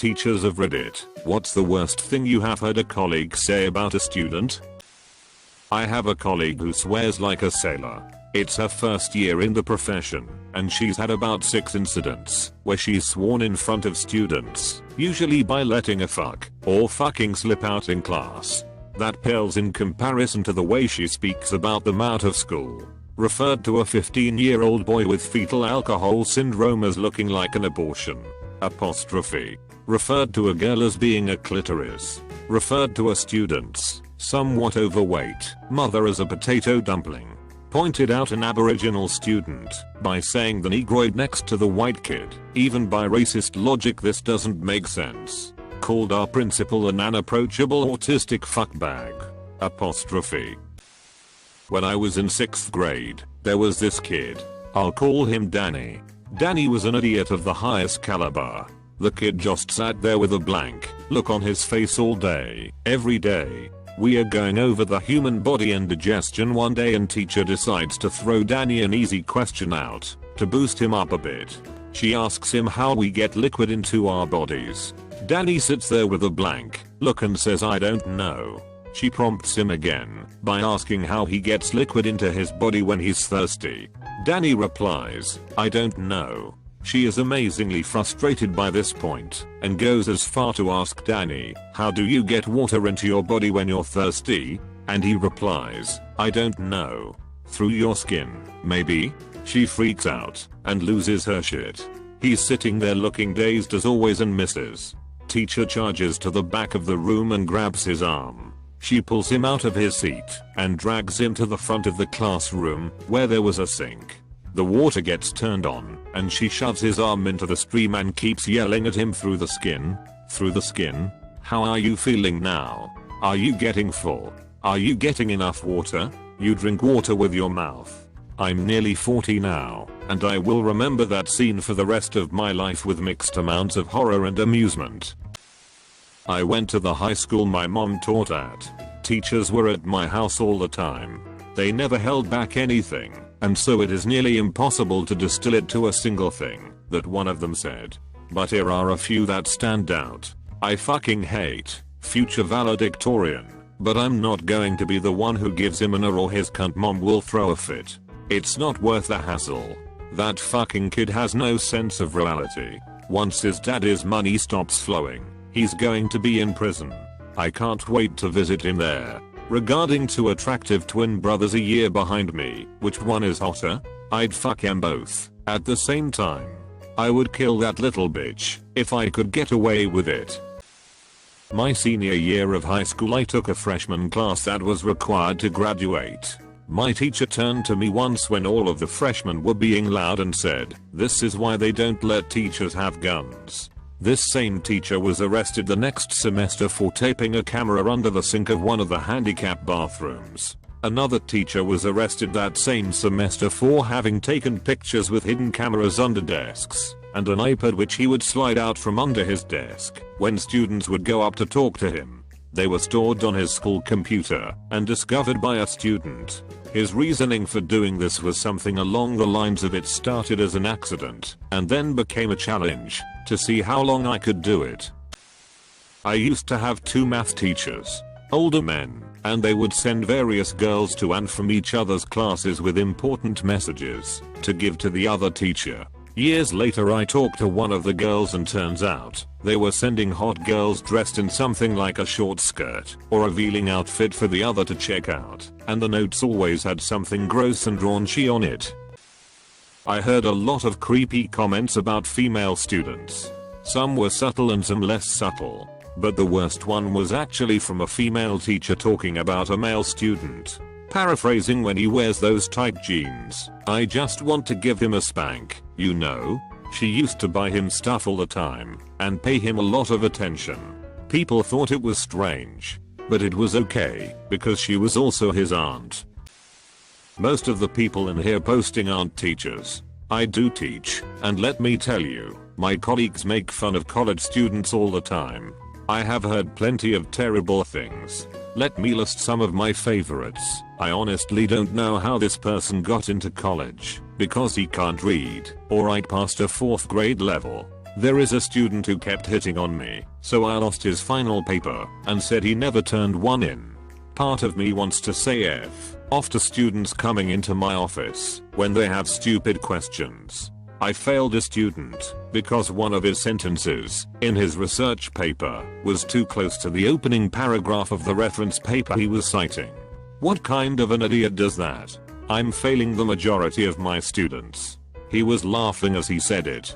teachers of Reddit, what's the worst thing you have heard a colleague say about a student? I have a colleague who swears like a sailor. It's her first year in the profession, and she's had about 6 incidents where she's sworn in front of students, usually by letting a fuck or fucking slip out in class. That pales in comparison to the way she speaks about them out of school. Referred to a 15-year-old boy with fetal alcohol syndrome as looking like an abortion. Apostrophe. Referred to a girl as being a clitoris. Referred to a student's somewhat overweight mother as a potato dumpling. Pointed out an Aboriginal student by saying the negroid next to the white kid. Even by racist logic this doesn't make sense. Called our principal an unapproachable autistic fuckbag. Apostrophe. When I was in 6th grade, there was this kid. I'll call him Danny. Danny was an idiot of the highest caliber. The kid just sat there with a blank look on his face all day, every day. We are going over the human body and digestion one day and teacher decides to throw Danny an easy question out to boost him up a bit. She asks him how we get liquid into our bodies. Danny sits there with a blank look and says I don't know. She prompts him again by asking how he gets liquid into his body when he's thirsty. Danny replies, I don't know. She is amazingly frustrated by this point and goes as far to ask Danny, how do you get water into your body when you're thirsty? And he replies, I don't know. Through your skin, maybe? She freaks out and loses her shit. He's sitting there looking dazed as always and misses. Teacher charges to the back of the room and grabs his arm. She pulls him out of his seat and drags him to the front of the classroom where there was a sink. The water gets turned on and she shoves his arm into the stream and keeps yelling at him through the skin. Through the skin? How are you feeling now? Are you getting full? Are you getting enough water? You drink water with your mouth. I'm nearly 40 now, and I will remember that scene for the rest of my life with mixed amounts of horror and amusement. I went to the high school my mom taught at. Teachers were at my house all the time. They never held back anything, and so it is nearly impossible to distill it to a single thing that one of them said. But here are a few that stand out. I fucking hate future valedictorian, but I'm not going to be the one who gives him an A or his cunt mom will throw a fit. It's not worth the hassle. That fucking kid has no sense of reality. Once his daddy's money stops flowing, he's going to be in prison. I can't wait to visit him there. Regarding 2 attractive twin brothers a year behind me, which one is hotter? I'd fuck them both at the same time. I would kill that little bitch if I could get away with it. My senior year of high school I took a freshman class that was required to graduate. My teacher turned to me once when all of the freshmen were being loud and said, "This is why they don't let teachers have guns." This same teacher was arrested the next semester for taping a camera under the sink of one of the handicap bathrooms. Another teacher was arrested that same semester for having taken pictures with hidden cameras under desks and an iPad which he would slide out from under his desk when students would go up to talk to him. They were stored on his school computer and discovered by a student. His reasoning for doing this was something along the lines of it started as an accident and then became a challenge to see how long I could do it. I used to have 2 math teachers, older men, and they would send various girls to and from each other's classes with important messages to give to the other teacher. Years later I talked to one of the girls and turns out they were sending hot girls dressed in something like a short skirt or a revealing outfit for the other to check out, and the notes always had something gross and raunchy on it. I heard a lot of creepy comments about female students. Some were subtle and some less subtle, but the worst one was actually from a female teacher talking about a male student. Paraphrasing, when he wears those tight jeans, I just want to give him a spank, you know? She used to buy him stuff all the time and pay him a lot of attention. People thought it was strange, but it was okay because she was also his aunt. Most of the people in here posting aren't teachers. I do teach, and let me tell you, my colleagues make fun of college students all the time. I have heard plenty of terrible things. Let me list some of my favorites. I honestly don't know how this person got into college, because he can't read or write past a 4th grade level. There is a student who kept hitting on me, so I lost his final paper and said he never turned one in. Part of me wants to say F off to students coming into my office when they have stupid questions. I failed a student because one of his sentences in his research paper was too close to the opening paragraph of the reference paper he was citing. What kind of an idiot does that? I'm failing the majority of my students. He was laughing as he said it.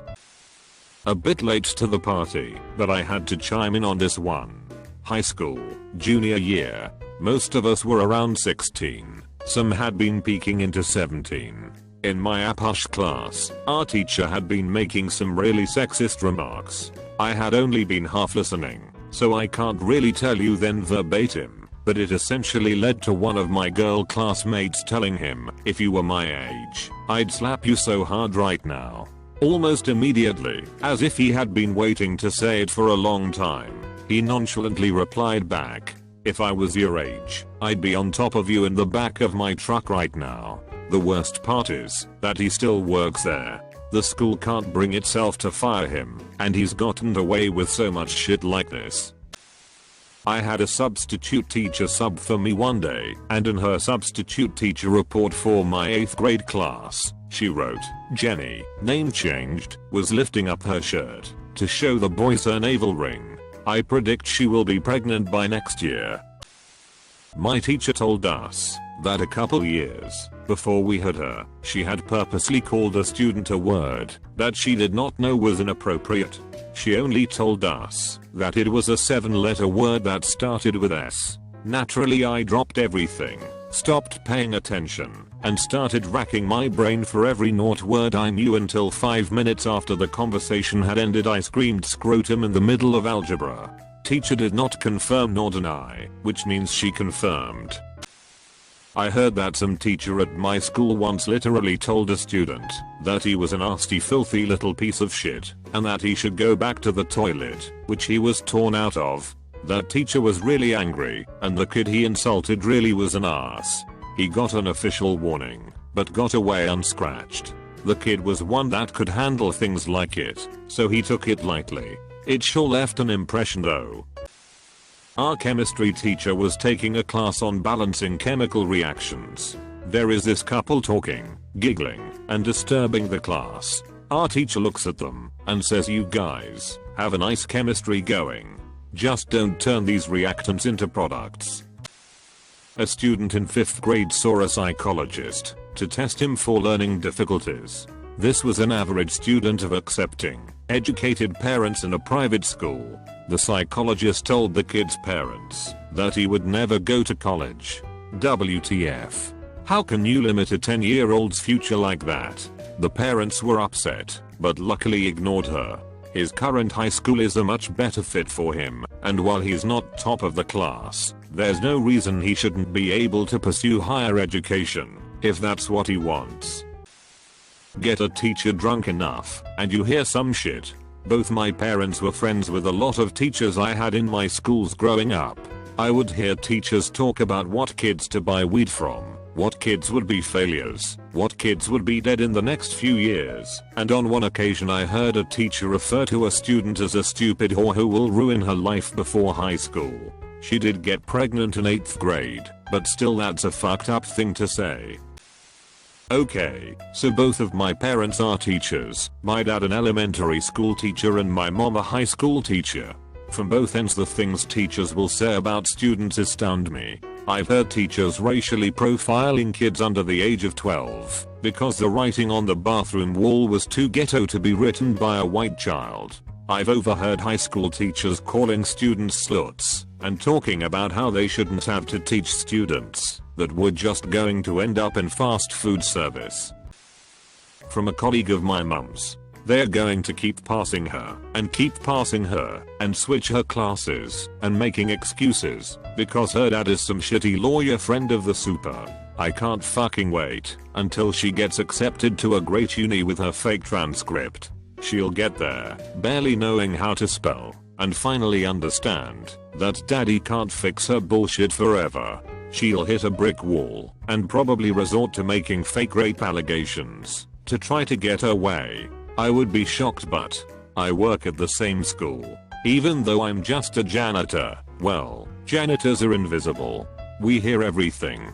A bit late to the party, but I had to chime in on this one. High school, junior year. Most of us were around 16. Some had been peeking into 17. In my APUSH class, our teacher had been making some really sexist remarks. I had only been half listening, so I can't really tell you them verbatim, but it essentially led to one of my girl classmates telling him, "If you were my age, I'd slap you so hard right now." Almost immediately, as if he had been waiting to say it for a long time, he nonchalantly replied back, "If I was your age, I'd be on top of you in the back of my truck right now." The worst part is that he still works there. The school can't bring itself to fire him, and he's gotten away with so much shit like this. I had a substitute teacher sub for me one day, and in her substitute teacher report for my 8th grade class, she wrote, "Jenny, name changed, was lifting up her shirt to show the boys her navel ring. I predict she will be pregnant by next year." My teacher told us that a couple years before we had her, she had purposely called a student a word that she did not know was inappropriate. She only told us that it was a 7-letter word that started with S. Naturally, I dropped everything, stopped paying attention, and started racking my brain for every naught word I knew until 5 minutes after the conversation had ended I screamed scrotum in the middle of algebra. Teacher did not confirm nor deny, which means she confirmed. I heard that some teacher at my school once literally told a student that he was a nasty filthy little piece of shit, and that he should go back to the toilet, which he was torn out of. That teacher was really angry, and the kid he insulted really was an ass. He got an official warning, but got away unscratched. The kid was one that could handle things like it, so he took it lightly. It sure left an impression though. Our chemistry teacher was taking a class on balancing chemical reactions. There is this couple talking, giggling, and disturbing the class. Our teacher looks at them and says, "You guys have a nice chemistry going. Just don't turn these reactants into products." A student in 5th grade saw a psychologist to test him for learning difficulties. This was an average student of accepting, educated parents in a private school. The psychologist told the kid's parents that he would never go to college. WTF. How can you limit a 10-year-old's future like that? The parents were upset, but luckily ignored her. His current high school is a much better fit for him, and while he's not top of the class, there's no reason he shouldn't be able to pursue higher education, if that's what he wants. Get a teacher drunk enough, and you hear some shit. Both my parents were friends with a lot of teachers I had in my schools growing up. I would hear teachers talk about what kids to buy weed from, what kids would be failures, what kids would be dead in the next few years, and on one occasion I heard a teacher refer to a student as a stupid whore who will ruin her life before high school. She did get pregnant in 8th grade, but still that's a fucked up thing to say. Okay, so both of my parents are teachers, my dad an elementary school teacher and my mom a high school teacher. From both ends the things teachers will say about students astound me. I've heard teachers racially profiling kids under the age of 12 because the writing on the bathroom wall was too ghetto to be written by a white child. I've overheard high school teachers calling students sluts and talking about how they shouldn't have to teach students that were just going to end up in fast food service. From a colleague of my mum's. They're going to keep passing her and switch her classes and making excuses because her dad is some shitty lawyer friend of the super. I can't fucking wait until she gets accepted to a great uni with her fake transcript. She'll get there, barely knowing how to spell, and finally understand that daddy can't fix her bullshit forever. She'll hit a brick wall and probably resort to making fake rape allegations to try to get her way. I would be shocked, but I work at the same school. Even though I'm just a janitor, well, janitors are invisible. We hear everything.